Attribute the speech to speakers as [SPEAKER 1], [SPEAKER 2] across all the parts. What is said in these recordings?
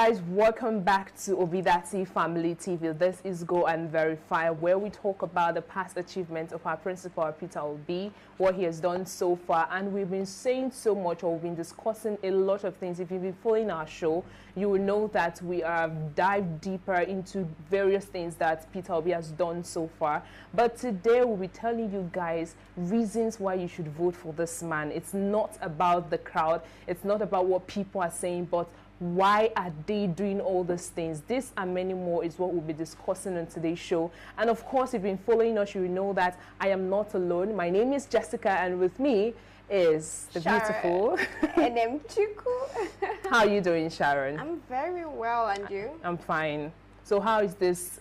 [SPEAKER 1] guys, welcome back to Obidati Family TV. This is Go and Verify, where we talk about the past achievements of our principal, Peter Obi, what he has done so far. And we've been saying so much, or we've been discussing a lot of things. If you've been following our show, you will know that we have dived deeper into various things that Peter Obi has done so far. But today we'll be telling you guys reasons why you should vote for this man. It's not about the crowd. It's not about what people are saying, but why are they doing all these things? This and many more is what we'll be discussing on today's show. And of course, if you've been following us, you will know that I am not alone. My name is Jessica, and with me is the
[SPEAKER 2] Sharon.
[SPEAKER 1] Beautiful
[SPEAKER 2] And Chuku.
[SPEAKER 1] How are you doing, Sharon?
[SPEAKER 2] I'm very well, and you?
[SPEAKER 1] I'm fine. So how is this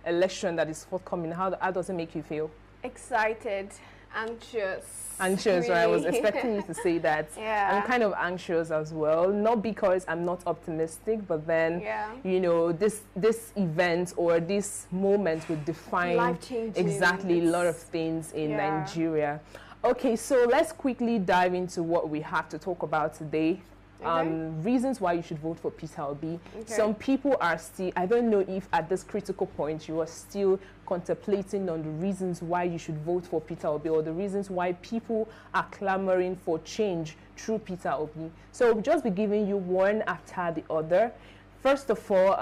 [SPEAKER 1] election that is forthcoming? How does it make you feel?
[SPEAKER 2] Excited, anxious.
[SPEAKER 1] Anxious,
[SPEAKER 2] really.
[SPEAKER 1] Right? I was expecting you to say that.
[SPEAKER 2] Yeah.
[SPEAKER 1] I'm kind of anxious as well, not because I'm not optimistic, but then, you know, this event or this moment would define exactly a lot of things in Nigeria. Okay, so let's quickly dive into what we have to talk about today. Reasons why you should vote for Peter Obi. Some people are still, I don't know if at this critical point you are still contemplating on the reasons why you should vote for Peter Obi, or the reasons why people are clamoring for change through Peter Obi. So we'll just be giving you one after the other. First of all,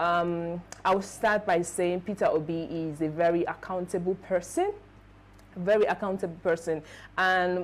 [SPEAKER 1] I'll start by saying Peter Obi is a very accountable person. And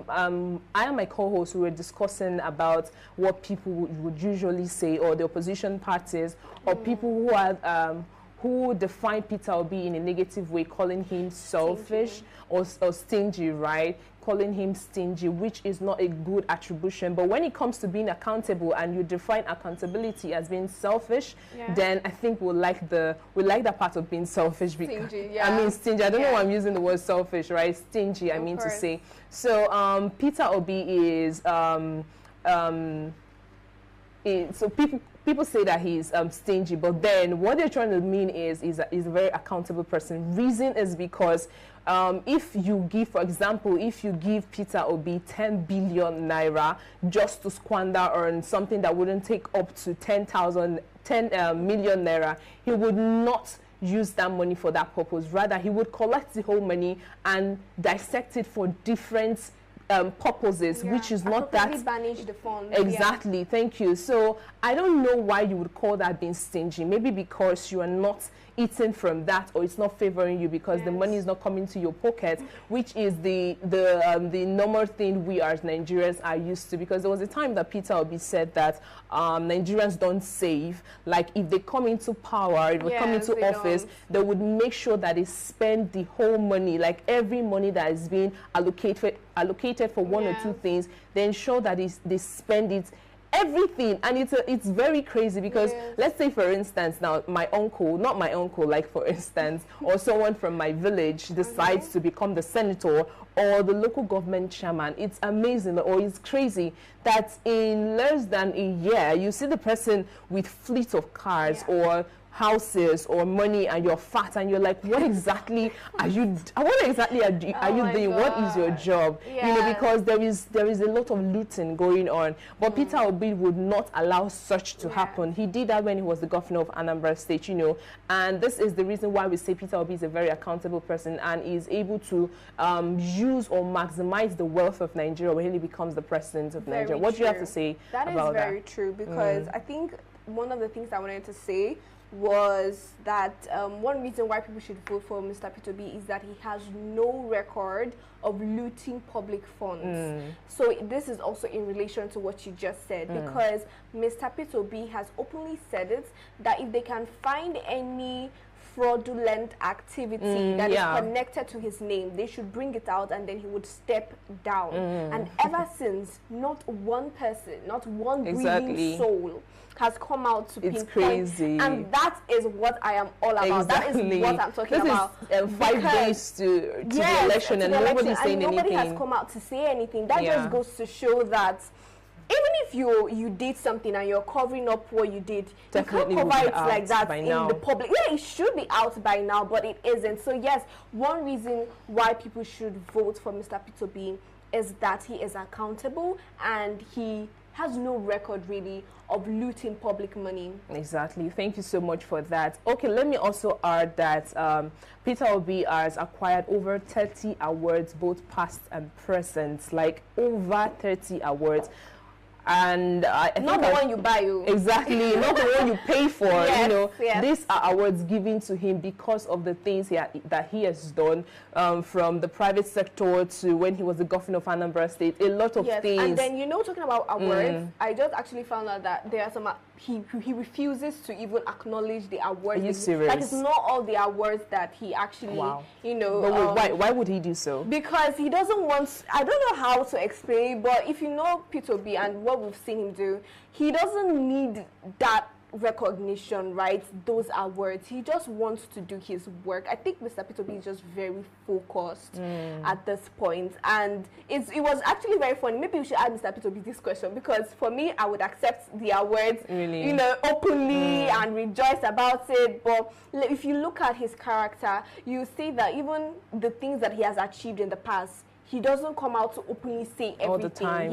[SPEAKER 1] I and my co-host, we were discussing about what people would usually say, or the opposition parties, or people who are who define Peter Obi in a negative way, calling him selfish or stingy, right? Calling him stingy, which is not a good attribution. But when it comes to being accountable, and you define accountability as being selfish, then I think we like that part of being selfish.
[SPEAKER 2] Stingy,
[SPEAKER 1] I mean stingy. I don't know why I'm using the word selfish, right? Stingy, I mean to say. So Peter Obi is so people say that he's stingy, but then what they're trying to mean is a very accountable person. Reason is because if you give, for example, if you give Peter Obi 10 billion naira just to squander on something that wouldn't take up to 10 million naira, he would not use that money for that purpose. Rather, he would collect the whole money and dissect it for different purposes, which is not that
[SPEAKER 2] manage the funds.
[SPEAKER 1] Exactly, thank you. So I don't know why you would call that being stingy. Maybe because you are not eating from that, or it's not favoring you because the money is not coming to your pocket, which is the normal thing we as Nigerians are used to. Because there was a time that Peter Obi said that Nigerians don't save. Like if they come into power, if they come into office, they would make sure that they spend the whole money, like every money that is being allocated for one or two things, they ensure that they spend it, everything. And it's very crazy because let's say, for instance, now my uncle, not my uncle, like for instance, or someone from my village decides to become the senator or the local government chairman. It's amazing, or it's crazy that in less than a year you see the person with fleet of cars or houses or money, and you're fat, and you're like, what exactly are you doing? What is your job? You know, because there is a lot of looting going on. But Peter Obi would not allow such to happen. He did that when he was the governor of Anambra State, you know, and this is the reason why we say Peter Obi is a very accountable person and is able to use or maximize the wealth of Nigeria when he becomes the president of Nigeria. What do you have to say about that?
[SPEAKER 2] That is very true, because I think one of the things I wanted to say was that one reason why people should vote for Mr. Peter Obi is that he has no record of looting public funds. So this is also in relation to what you just said, because Mr. Peter Obi has openly said it, that if they can find any fraudulent activity that is connected to his name, they should bring it out, and then he would step down. And ever since, not one person, not one breathing soul has come out to pinpoint.
[SPEAKER 1] Crazy.
[SPEAKER 2] And that is what I am all about. That is what I'm talking about.
[SPEAKER 1] This is 5 days to the election, and nobody's saying anything.
[SPEAKER 2] Nobody has come out to say anything. That just goes to show that even if you did something and you're covering up what you did,
[SPEAKER 1] definitely
[SPEAKER 2] you can't cover it like that in
[SPEAKER 1] now.
[SPEAKER 2] The public. Yeah, it should be out by now, but it isn't. So yes, one reason why people should vote for Mr. Peter Obi is that he is accountable, and he has no record really of looting public money.
[SPEAKER 1] Exactly. Thank you so much for that. Okay, let me also add that Peter Obi has acquired over 30 awards, both past and present, like over 30 awards. And I think
[SPEAKER 2] not the one you buy, you
[SPEAKER 1] exactly, not the one you pay for.
[SPEAKER 2] Yes,
[SPEAKER 1] you know,
[SPEAKER 2] yes.
[SPEAKER 1] These are awards given to him because of the things that he has done, from the private sector to when he was the governor of Anambra State. A lot of things.
[SPEAKER 2] And then, you know, talking about awards, I just actually found out that there are some he refuses to even acknowledge the awards.
[SPEAKER 1] Are you serious?
[SPEAKER 2] Like, it's not all the awards that he actually, you know.
[SPEAKER 1] But why would he do so?
[SPEAKER 2] Because he doesn't want, I don't know how to explain, but if you know Peter Obi and what we've seen him do, he doesn't need that recognition, right? Those awards. He just wants to do his work. I think Mr. Peter Obi is just very focused at this point, and it was actually very funny. Maybe we should ask Mr. Peter Obi this question, because for me, I would accept the awards,
[SPEAKER 1] really?
[SPEAKER 2] You know, openly and rejoice about it. But if you look at his character, you see that even the things that he has achieved in the past, he doesn't come out to openly say everything.
[SPEAKER 1] All the time,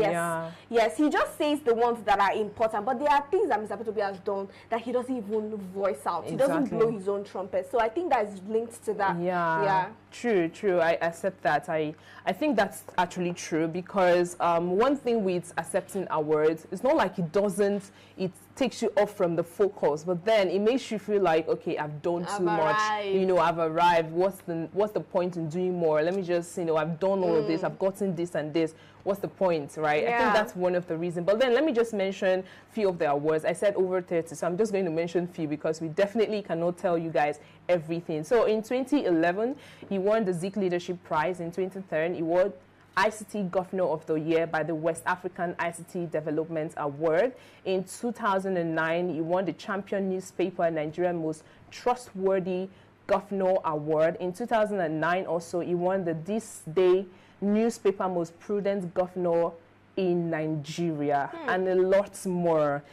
[SPEAKER 2] Yes, he just says the ones that are important. But there are things that Mr. Peter Obi has done that he doesn't even voice out. He doesn't blow his own trumpet. So I think that is linked to that.
[SPEAKER 1] Yeah. True. I accept that. I think that's actually true, because one thing with accepting awards, it's not like it takes you off from the focus, but then it makes you feel like, okay, I've done too much, you know, I've arrived. What's the point in doing more? Let me just, you know, I've done all of this, I've gotten this and this. What's the point, right? I think that's one of the reasons. But then let me just mention a few of the awards. I said over 30, so I'm just going to mention a few, because we definitely cannot tell you guys everything. So in 2011, he won the Zik Leadership Prize. In 2013, he won ICT Governor of the Year by the West African ICT Development Award. In 2009, he won the Champion Newspaper Nigeria Most Trustworthy Governor Award. In 2009 also, he won the This Day Newspaper Most Prudent Governor in Nigeria, and a lot more,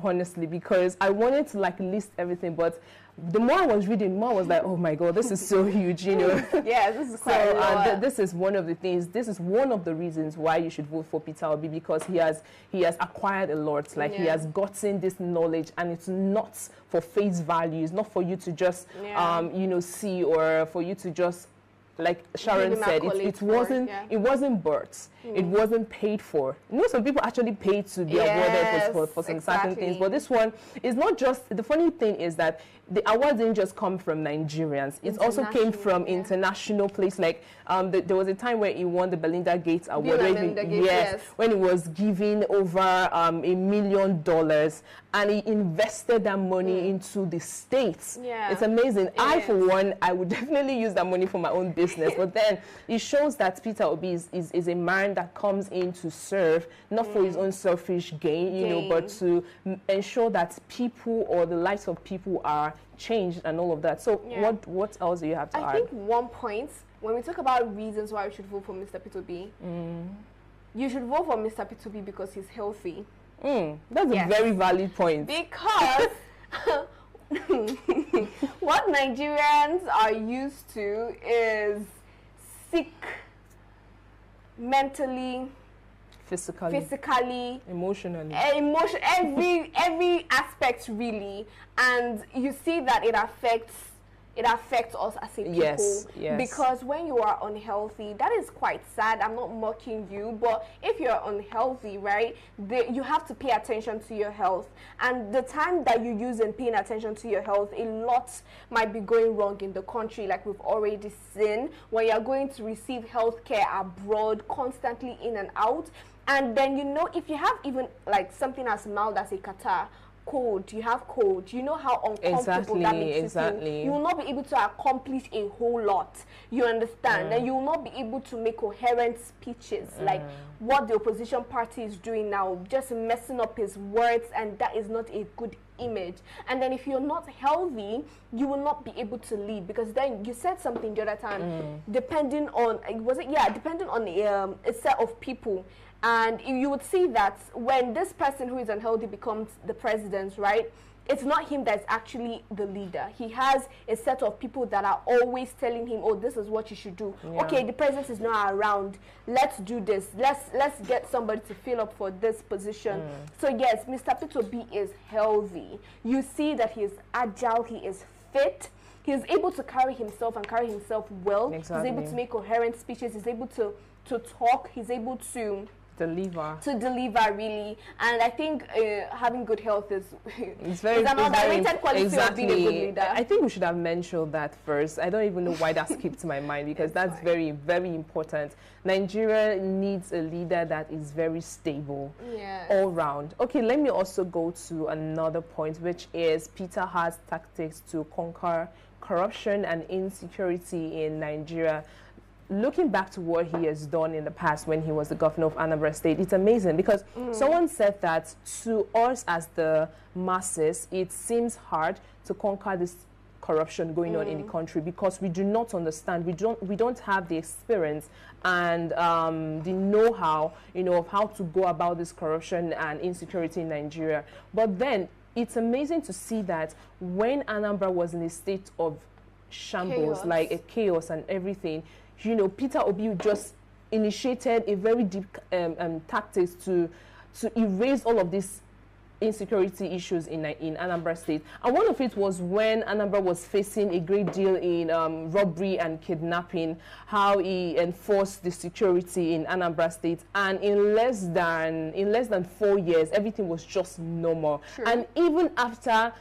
[SPEAKER 1] honestly, because I wanted to like list everything, but the more I was reading, the more I was like, oh my God, this is so huge, you know.
[SPEAKER 2] Yeah, this is quite a lot.
[SPEAKER 1] This is one of the things, this is one of the reasons why you should vote for Peter Obi, because he has acquired a lot, like he has gotten this knowledge, and it's not for face value, it's not for you to just, you know, see, or for you to just, like Sharon said, it wasn't births. It wasn't paid for. You know, some people actually paid to be awarded for some certain things. But this one is not just, the funny thing is that the award didn't just come from Nigerians. It also came from international place. Like there was a time where he won the Belinda Gates Award. When he was giving over $1 million, and he invested that money into the States. It's amazing. I, for one, I would definitely use that money for my own business. But then it shows that Peter Obi is a man that comes in to serve, not for his own selfish gain, you know, but to ensure that people, or the lives of people, are changed and all of that. So what else do you have to add?
[SPEAKER 2] I think one point, when we talk about reasons why we should vote for Mr. Peter Obi, you should vote for Mr. Peter Obi because he's healthy.
[SPEAKER 1] That's a very valid point.
[SPEAKER 2] Because what Nigerians are used to is sick mentally, physically,
[SPEAKER 1] emotionally,
[SPEAKER 2] every aspect really, and you see that it affects us as a people. Because when you are unhealthy, that is quite sad. I'm not mocking you, but if you're unhealthy, right, you have to pay attention to your health, and the time that you use in paying attention to your health, a lot might be going wrong in the country, like we've already seen, when you're going to receive health care abroad, constantly in and out. And then, you know, if you have even like something as mild as a catarrh, you have cold, you know how uncomfortable that makes you feel. You will not be able to accomplish a whole lot, you understand, and you will not be able to make coherent speeches like what the opposition party is doing now, just messing up his words, and that is not a good image. And then if you're not healthy, you will not be able to lead, because then you said something the other time, depending on a set of people. And you would see that when this person who is unhealthy becomes the president, right, it's not him that's actually the leader. He has a set of people that are always telling him, oh, this is what you should do.
[SPEAKER 1] Yeah.
[SPEAKER 2] Okay, the president is not around. Let's do this. Let's get somebody to fill up for this position. So yes, Mr. Peter Obi is healthy. You see that he is agile, he is fit. He's able to carry himself and carry himself well.
[SPEAKER 1] Exactly.
[SPEAKER 2] He's able to make coherent speeches. He's able to talk. He's able to deliver really. And I think having good health is
[SPEAKER 1] it's very,
[SPEAKER 2] an underrated quality of being a good leader.
[SPEAKER 1] I think we should have mentioned that first. I don't even know why that skipped my mind, because that's very, very important. Nigeria needs a leader that is very stable all round. Okay, let me also go to another point, which is Peter has tactics to conquer corruption and insecurity in Nigeria. Looking back to what he has done in the past when he was the governor of Anambra State, it's amazing, because someone said that to us as the masses, it seems hard to conquer this corruption going on in the country, because we do not understand, we don't have the experience and the know-how, of how to go about this corruption and insecurity in Nigeria. But then it's amazing to see that when Anambra was in a state of shambles, like a chaos and everything, Peter Obi just initiated a very deep tactics to erase all of these insecurity issues in Anambra State. And one of it was when Anambra was facing a great deal in robbery and kidnapping, how he enforced the security in Anambra State, and in less than 4 years, everything was just normal. Sure. And even after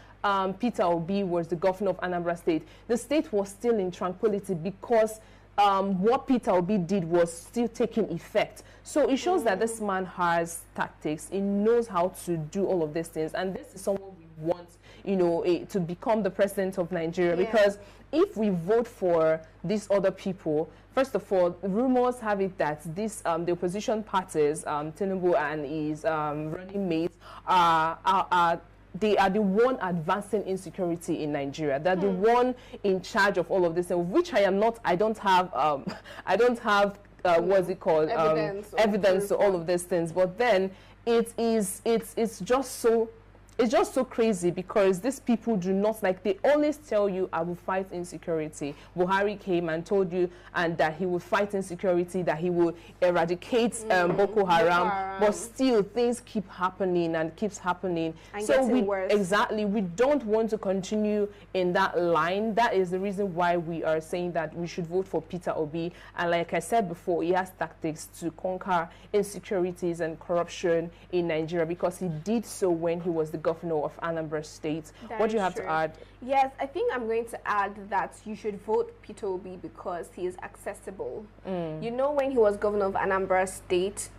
[SPEAKER 1] Peter Obi was the governor of Anambra State, the state was still in tranquility, because what Peter Obi did was still taking effect. So it shows that this man has tactics. He knows how to do all of these things. And this is someone we want, to become the president of Nigeria. Because if we vote for these other people, first of all, rumors have it that this, the opposition parties, Tinubu and his running mates, they are the one advancing insecurity in Nigeria. They're the one in charge of all of this, and which I am not. I don't have what's it called, evidence to all of these things. But then it's just so crazy, because these people do not, like, they always tell you, I will fight insecurity. Buhari came and told you that he would fight insecurity, that he will eradicate Boko Haram, but still things keep happening and keeps happening.
[SPEAKER 2] And
[SPEAKER 1] so
[SPEAKER 2] worse.
[SPEAKER 1] Exactly, we don't want to continue in that line. That is the reason why we are saying that we should vote for Peter Obi. And like I said before, he has tactics to conquer insecurities and corruption in Nigeria, because he did so when he was the governor of Anambra State. What do you have to add?
[SPEAKER 2] Yes, I think I'm going to add that you should vote Peter Obi because he is accessible. When he was governor of Anambra State,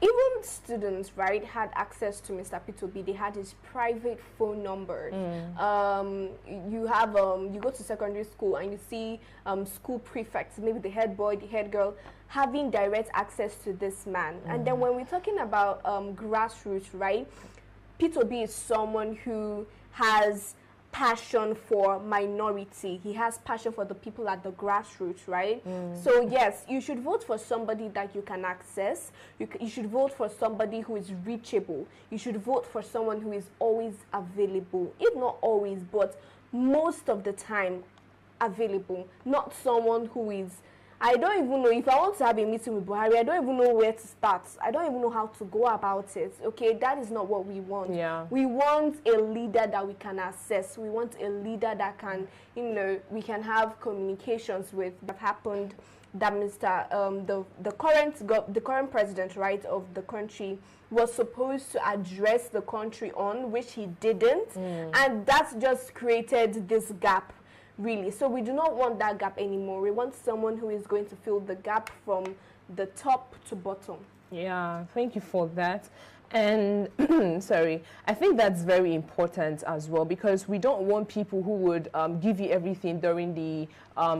[SPEAKER 2] even students, right, had access to Mr. Peter Obi. They had his private phone number. You go to secondary school and you see school prefects, maybe the head boy, the head girl, having direct access to this man. And then when we're talking about grassroots, right, Peter Obi is someone who has passion for minority. He has passion for the people at the grassroots, right? So yes, you should vote for somebody that you can access. You should vote for somebody who is reachable. You should vote for someone who is always available. If not always, but most of the time available. Not someone who is, I don't even know, if I want to have a meeting with Buhari, I don't even know where to start. I don't even know how to go about it. Okay, that is not what we want. We want a leader that we can assess. We want a leader that can, we can have communications with. That happened that the current president, right, of the country was supposed to address the country on, which he didn't. And that's just created this gap. Really. So we do not want that gap anymore. We want someone who is going to fill the gap from the top to bottom.
[SPEAKER 1] Yeah, thank you for that. And sorry, I think that's very important as well, because we don't want people who would give you everything during the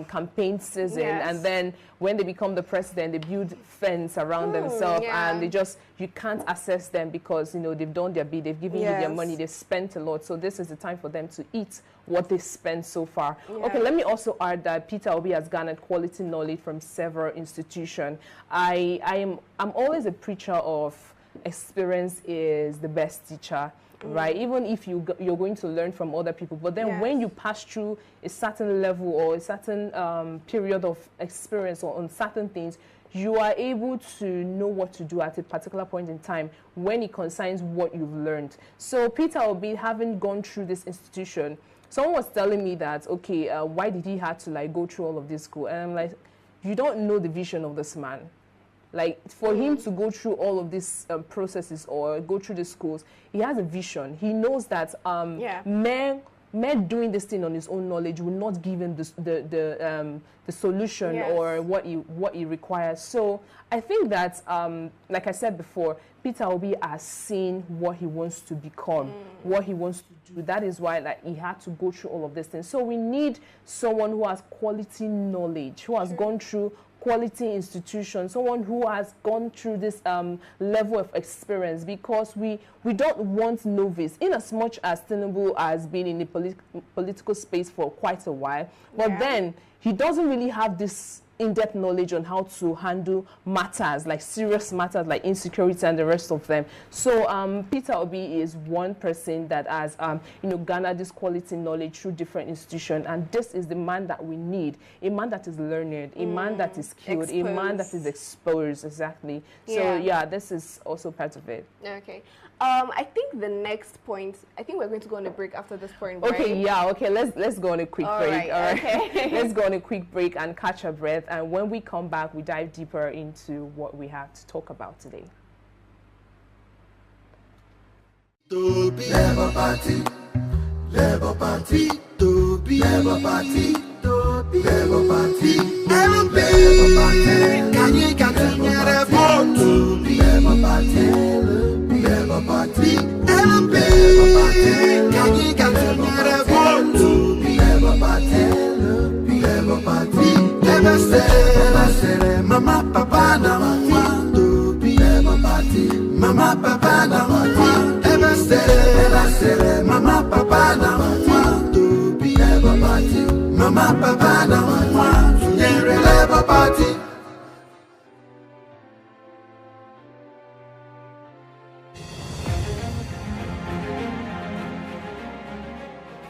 [SPEAKER 1] campaign season, and then when they become the president, they build fence around themselves, and you can't assess them because they've done their bid, they've given you their money, they've spent a lot. So this is the time for them to eat what they spent so far. Okay, let me also add that Peter Obi has garnered quality knowledge from several institutions. I'm always a preacher of experience is the best teacher. right? Even if you're going to learn from other people, but then when you pass through a certain level or a certain period of experience or on certain things, you are able to know what to do at a particular point in time when it concerns what you've learned. So Peter Obi, having gone through this institution, someone was telling me that, okay, why did he have to like go through all of this school? And I'm like, you don't know the vision of this man. Like, for him to go through all of these processes or go through the schools, he has a vision. He knows that mere doing this thing on his own knowledge will not give him the solution or what he requires. So I think that, like I said before, Peter Obi has seen what he wants to become, what he wants to do. That is why like, he had to go through all of these things. So we need someone who has quality knowledge, who has gone through quality institution, someone who has gone through this level of experience, because we don't want novice, in as much as Tinubu has been in the political space for quite a while, but then he doesn't really have this in-depth knowledge on how to handle matters, like serious matters like insecurity and the rest of them. So Peter Obi is one person that has garnered this quality knowledge through different institutions, and this is the man that we need, a man that is learned, a man that is skilled, a man that is exposed. Exactly. So yeah, this is also part of it.
[SPEAKER 2] Okay. I think the next point, I think we're going to go on a break after this point, right?
[SPEAKER 1] Okay, yeah, okay, let's go on a quick break.
[SPEAKER 2] Right,
[SPEAKER 1] all right,
[SPEAKER 2] okay.
[SPEAKER 1] Let's go on a quick break and catch our breath, and when we come back, we dive deeper into what we have to talk about today.
[SPEAKER 3] Labour Party, Labour Party, Labour Party, Labour Party, LP, can you continue the vote? Labour Party. Labour Party, LP, can you continue the vote? Labour Party, Labour Party, Labour say, Mama Papa na want to be Labour Party, Mama Papa na want, Labour say, Mama Papa na want to be Labour Party, Mama Papa na want to be Labour Party.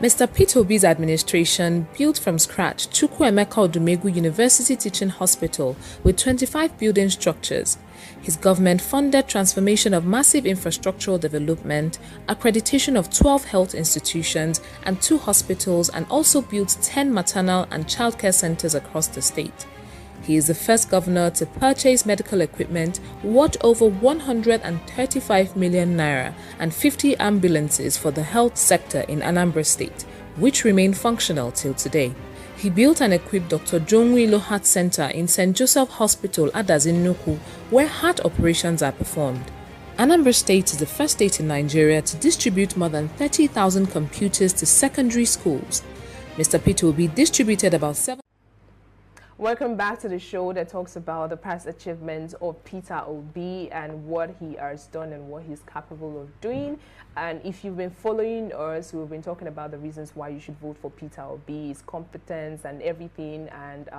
[SPEAKER 4] Mr. Peter Obi's administration built from scratch Chukwuemeka Odumegwu University Teaching Hospital with 25 building structures. His government funded transformation of massive infrastructural development, accreditation of 12 health institutions and 2 hospitals, and also built 10 maternal and childcare centers across the state. He is the first governor to purchase medical equipment worth over 135 million naira and 50 ambulances for the health sector in Anambra State, which remain functional till today. He built and equipped Dr. Jonwilo Heart Center in St. Joseph Hospital, Adazi-Nnukwu, where heart operations are performed. Anambra State is the first state in Nigeria to distribute more than 30,000 computers to secondary schools. Mr. Peter Obi distributed about 7.
[SPEAKER 1] Welcome back to the show that talks about the past achievements of Peter Obi and what he has done and what he's capable of doing. And if you've been following us, we've been talking about the reasons why you should vote for Peter Obi, his competence and everything. And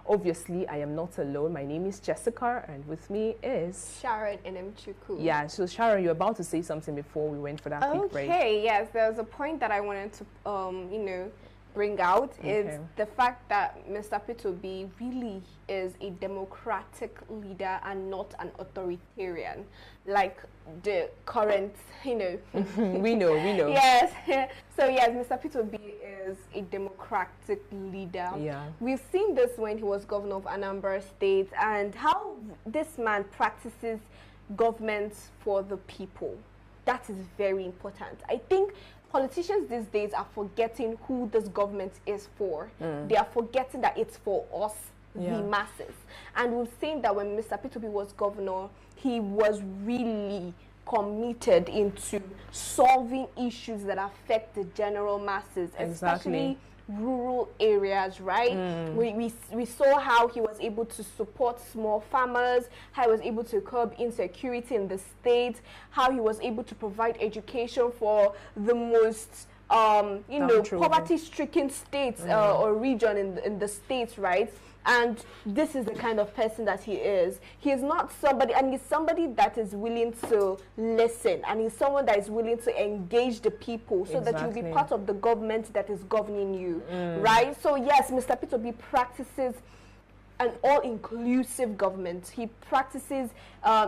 [SPEAKER 1] obviously, I am not alone. My name is Jessica, and with me is
[SPEAKER 2] Sharon Enemchukwu.
[SPEAKER 1] Yeah, so Sharon, you're about to say something before we went for that quick break.
[SPEAKER 2] Okay, yes, there's a point that I wanted to, bring out is the fact that Mr. Peter Obi really is a democratic leader and not an authoritarian like the current, we
[SPEAKER 1] know.
[SPEAKER 2] Yes. So yes, Mr. Peter Obi is a democratic leader.
[SPEAKER 1] Yeah.
[SPEAKER 2] We've seen this when he was governor of Anambra State and how this man practices government for the people. That is very important. I think politicians these days are forgetting who this government is for. They are forgetting that it's for us, the masses. And we've seen that when Mr. Peter Obi was governor, he was really committed into solving issues that affect the general masses, especially rural areas, right? We saw how he was able to support small farmers, how he was able to curb insecurity in the state, how he was able to provide education for the most poverty-stricken states or region in the states, right? And this is the kind of person that he is. He is not somebody, and he's somebody that is willing to listen, and he's someone that is willing to engage the people so that you'll be part of the government that is governing you, right? So yes, Mr. Peter Obi practices an all-inclusive government. He practices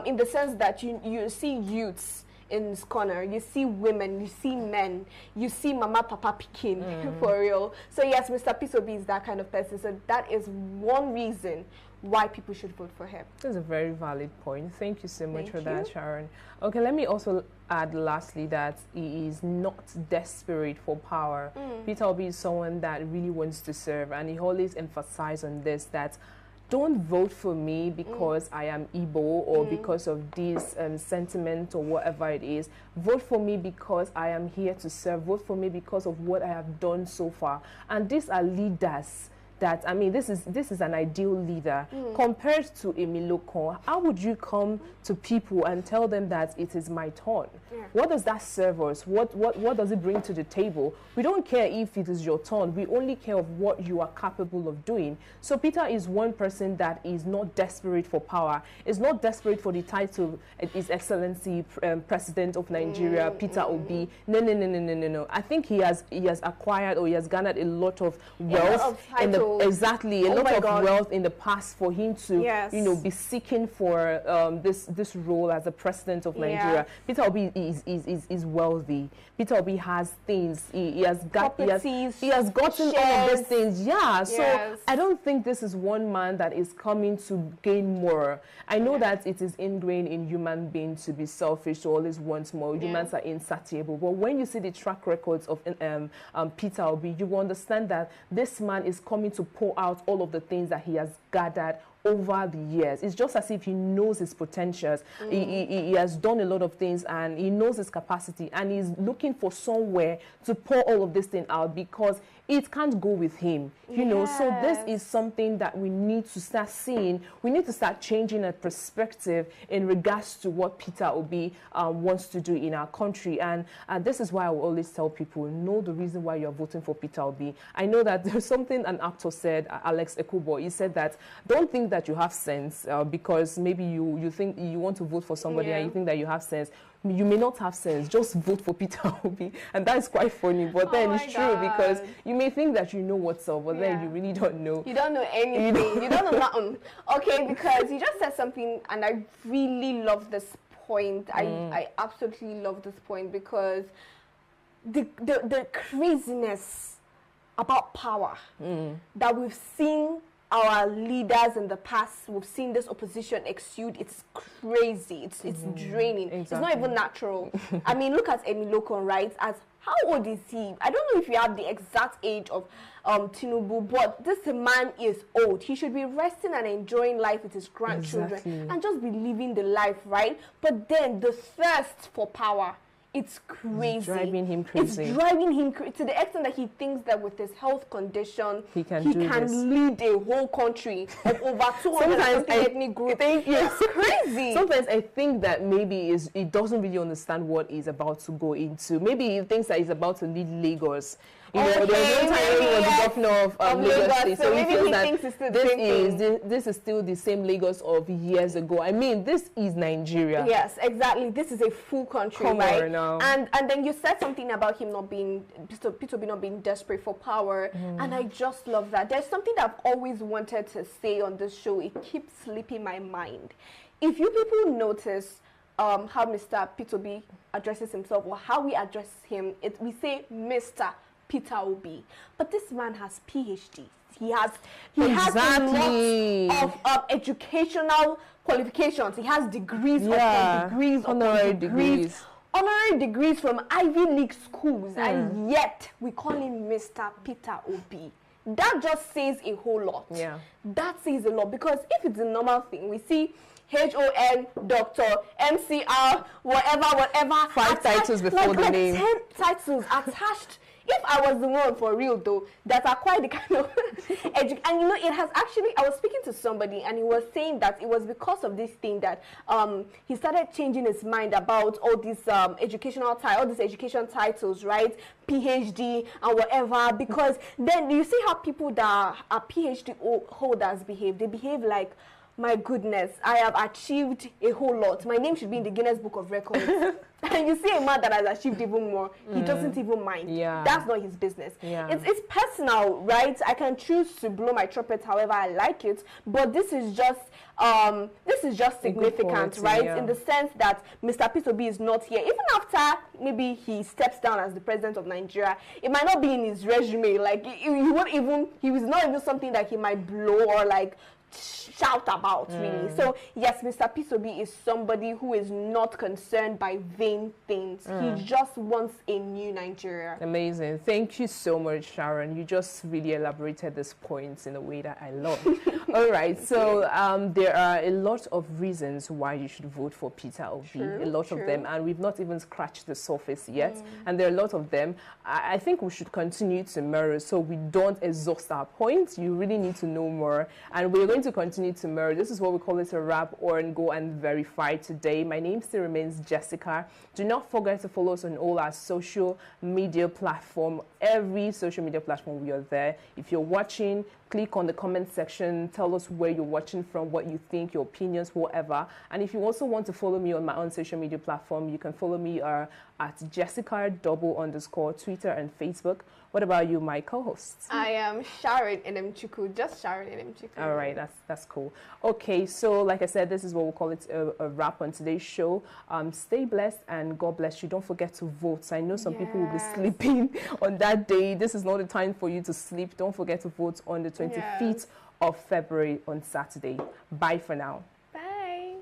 [SPEAKER 2] in the sense that you see youths in his corner, you see women, you see men, you see mama, papa, pikin, for real. So yes, Mr. Peter Obi is that kind of person. So that is one reason why people should vote for him.
[SPEAKER 1] That's a very valid point. Thank you so much for that, Sharon. Okay, let me also add lastly that he is not desperate for power. Peter Obi is someone that really wants to serve, and he always emphasizes on this, that don't vote for me because I am Igbo or because of this sentiment or whatever it is. Vote for me because I am here to serve. Vote for me because of what I have done so far. And these are leaders that, I mean, this is an ideal leader. Compared to Emiloko, how would you come to people and tell them that it is my turn? What does that serve us? What does it bring to the table? We don't care if it is your turn. We only care of what you are capable of doing. So Peter is one person that is not desperate for power, is not desperate for the title, His Excellency President of Nigeria, Peter Obi. No. I think he has acquired, or he has garnered a lot of wealth in the wealth in the past for him to be seeking for this role as the president of Nigeria. Peter Obi is wealthy. Peter Obi has things. He has gotten all of these things. So I don't think this is one man that is coming to gain more. I know that it is ingrained in human beings to be selfish, to always want more. Humans are insatiable. But when you see the track records of Peter Obi, you will understand that this man is coming to pour out all of the things that he has gathered over the years. It's just as if he knows his potentials. He has done a lot of things, and he knows his capacity, and he's looking for somewhere to pour all of this thing out, because it can't go with him, you know. So this is something that we need to start seeing. We need to start changing a perspective in regards to what Peter Obi wants to do in our country. And this is why I will always tell people, know the reason why you're voting for Peter Obi. I know that there's something an actor said, Alex Ekubo, he said that don't think that you have sense because maybe you think you want to vote for somebody and you think that you have sense. You may not have sense. Just vote for Peter Obi. And that's quite funny. But then it's true, because you may think that you know what's up, but then you really don't know.
[SPEAKER 2] You don't know anything. You don't know nothing. Okay, because you just said something, and I really love this point. I absolutely love this point, because the craziness about power that we've seen our leaders in the past, we've seen this opposition exude. It's crazy. It's draining. It's not even natural. I mean, look at Emiloko, right? How old is he? I don't know if you have the exact age of Tinubu, but this man is old. He should be resting and enjoying life with his grandchildren and just be living the life, right? But then the thirst for power, it's crazy.
[SPEAKER 1] It's driving him crazy.
[SPEAKER 2] It's driving him to the extent that he thinks that with his health condition,
[SPEAKER 1] he can
[SPEAKER 2] lead a whole country of over 200 ethnic groups. It's crazy.
[SPEAKER 1] Sometimes I think that maybe he doesn't really understand what he's about to go into. Maybe he thinks that he's about to lead Lagos. You know, there was one time when he was the governor of Lagos State, so he feels that this is still the same Lagos of years ago. I mean, this is Nigeria.
[SPEAKER 2] Yes, exactly. This is a full country, right? Now. And then you said something about him not being, Peter Obi not being desperate for power, and I just love that. There's something that I've always wanted to say on this show. It keeps slipping my mind. If you people notice how Mr. Peter Obi addresses himself, or how we address him, we say Mr. Peter Obi, but this man has PhD. He has a lot of educational qualifications. He has degrees, honorary degrees from Ivy League schools, and yet we call him Mr. Peter Obi. That just says a whole lot. That says a lot, because if it's a normal thing, we see HON, Doctor, MCR, whatever.
[SPEAKER 1] 5 titles before the name.
[SPEAKER 2] 10 titles attached If I was the one for real though, that are quite the kind of and you know, it has actually, I was speaking to somebody and he was saying that it was because of this thing that he started changing his mind about all these all these education titles, right? PhD and whatever, because then you see how people that are PhD holders behave. They behave like, my goodness, I have achieved a whole lot. My name should be in the Guinness Book of Records. And you see a man that has achieved even more, he doesn't even mind.
[SPEAKER 1] Yeah.
[SPEAKER 2] That's not his business.
[SPEAKER 1] Yeah.
[SPEAKER 2] It's personal, right? I can choose to blow my trumpet however I like it, but this is just significant,
[SPEAKER 1] quality,
[SPEAKER 2] right?
[SPEAKER 1] yeah.
[SPEAKER 2] In the sense that Mr. Peter Obi is not here. Even after maybe he steps down as the president of Nigeria, it might not be in his resume. Like he was not even something that he might blow or like shout about, really. So yes, Mr. Peter Obi is somebody who is not concerned by vain things. He just wants a new Nigeria.
[SPEAKER 1] Amazing. Thank you so much, Sharon. You just really elaborated this point in a way that I love. All right, so there are a lot of reasons why you should vote for Peter Obi, a lot of them, and we've not even scratched the surface yet, and there are a lot of them. I think we should continue tomorrow so we don't exhaust our points. You really need to know more, and we're going to continue tomorrow. This is what we call it a wrap or and go and verify today. My name still remains Jessica. Do not forget to follow us on all our social media platform. Every social media platform, we are there. If you're watching, click on the comment section. Tell us where you're watching from, what you think, your opinions, whatever. And if you also want to follow me on my own social media platform, you can follow me at Jessica__ Twitter and Facebook. What about you, my co-hosts?
[SPEAKER 2] I am Sharon Enemchukwu, just Sharon Enemchukwu.
[SPEAKER 1] All right, that's cool. Okay, so like I said, this is what we'll call it a wrap on today's show. Stay blessed and God bless you. Don't forget to vote. I know some people will be sleeping on that day. This is not the time for you to sleep. Don't forget to vote on the 25th of February on Saturday. Bye for now.
[SPEAKER 2] Bye.